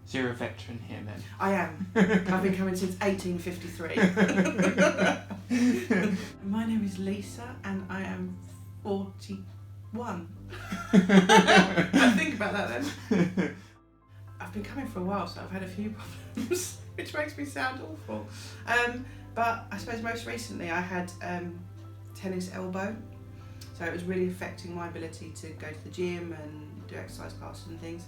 So you're a veteran here then? I am. I've been coming since 1853. My name is Lisa and I am 41. I think about that then. I've been coming for a while, so I've had a few problems, which makes me sound awful. But I suppose most recently I had tennis elbow. So it was really affecting my ability to go to the gym and do exercise classes and things.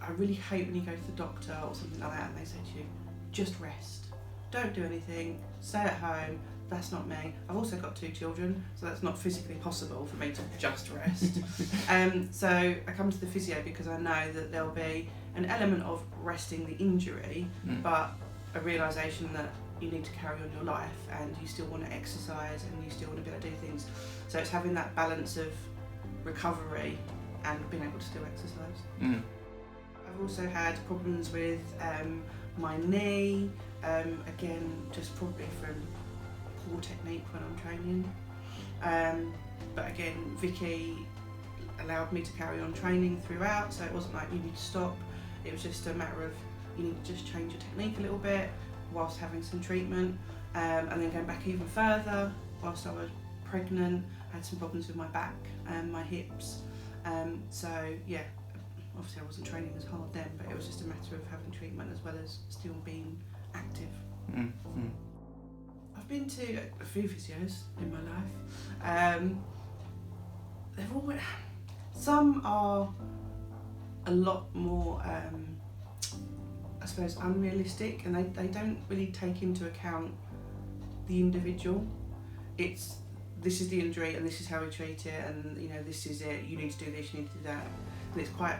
I really hate when you go to the doctor or something like that and they say to you, just rest. Don't do anything, stay at home. That's not me. I've also got 2 children, so that's not physically possible for me to just rest. So I come to the physio because I know that there'll be an element of resting the injury, but a realisation that you need to carry on your life and you still want to exercise and you still want to be able to do things. So it's having that balance of recovery and being able to still exercise. I've also had problems with my knee, again just probably from poor technique when I'm training. But again, Vicky allowed me to carry on training throughout, so it wasn't like you need to stop. It was just a matter of you need to just change your technique a little bit whilst having some treatment, and then going back even further. Whilst I was pregnant, I had some problems with my back and my hips. So yeah, obviously I wasn't training as hard then, but it was just a matter of having treatment as well as still being active. I've been to a few physios in my life. They've all, some are a lot more, I suppose, unrealistic, and they don't really take into account the individual. It's, this is the injury and this is how we treat it, and you know, this is it, you need to do this, you need to do that. And it's quite,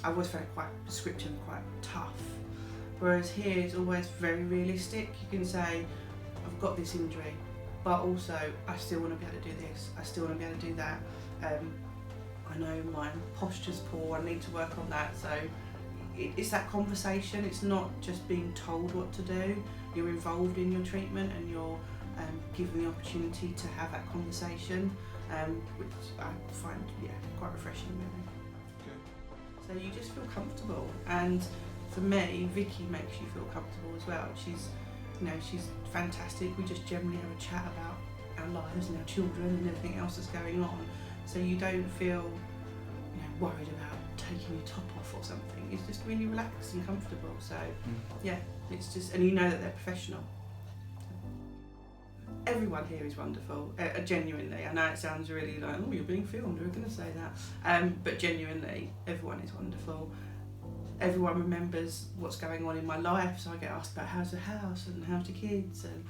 I always found it quite prescriptive, quite tough. Whereas here it's always very realistic. You can say, I've got this injury, but also I still want to be able to do this, I still want to be able to do that. I know my posture's poor, I need to work on that. So it's that conversation, it's not just being told what to do. You're involved in your treatment and you're given the opportunity to have that conversation, which I find quite refreshing really. So you just feel comfortable, and for me, Vicky makes you feel comfortable as well. She's fantastic. We just generally have a chat about our lives and our children and everything else that's going on. So you don't feel worried about taking your top off or something. It's just really relaxed and comfortable. So yeah, it's just, and you know that they're professional. Everyone here is wonderful, genuinely. I know it sounds really like, oh, you're being filmed, we're going to say that. But genuinely, everyone is wonderful. Everyone remembers what's going on in my life, so I get asked about how's the house and how's the kids and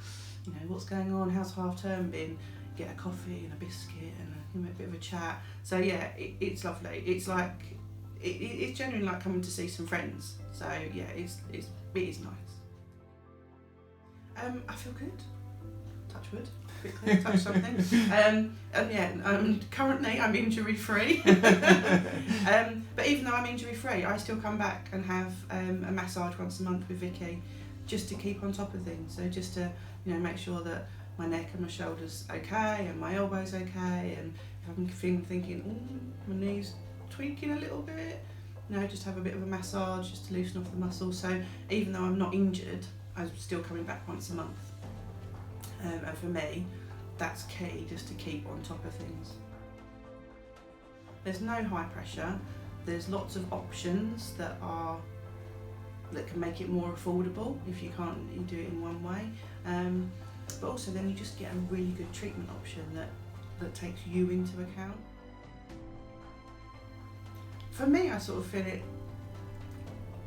what's going on, how's half term been. Get a coffee and a biscuit and a bit of a chat. So yeah, it's lovely. It's like it's genuinely like coming to see some friends. So yeah, it is nice. I feel good. Touch wood, quickly touch something. Currently I'm injury free. But even though I'm injury free, I still come back and have a massage once a month with Vicky, just to keep on top of things. So just to make sure that my neck and my shoulders okay and my elbows okay, and if I'm thinking my knee's tweaking a little bit, just have a bit of a massage just to loosen off the muscles. So even though I'm not injured, I'm still coming back once a month. And for me, that's key, just to keep on top of things. There's no high pressure. There's lots of options that can make it more affordable if you can't do it in one way. But also then you just get a really good treatment option that takes you into account. For me, I sort of feel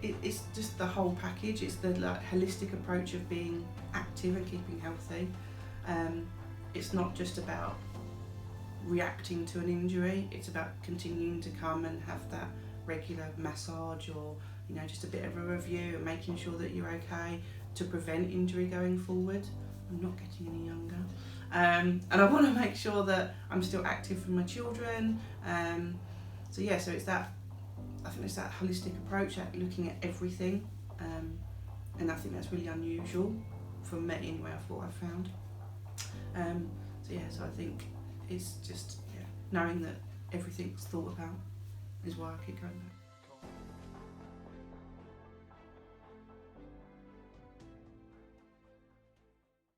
it's just the whole package. It's the holistic approach of being active and keeping healthy. It's not just about reacting to an injury, it's about continuing to come and have that regular massage or just a bit of a review and making sure that you're okay to prevent injury going forward. I'm not getting any younger, and I want to make sure that I'm still active for my children. So it's that, I think it's that holistic approach at looking at everything, and I think that's really unusual for me anyway. I found. So I think it's just knowing that everything's thought about is why I keep going back.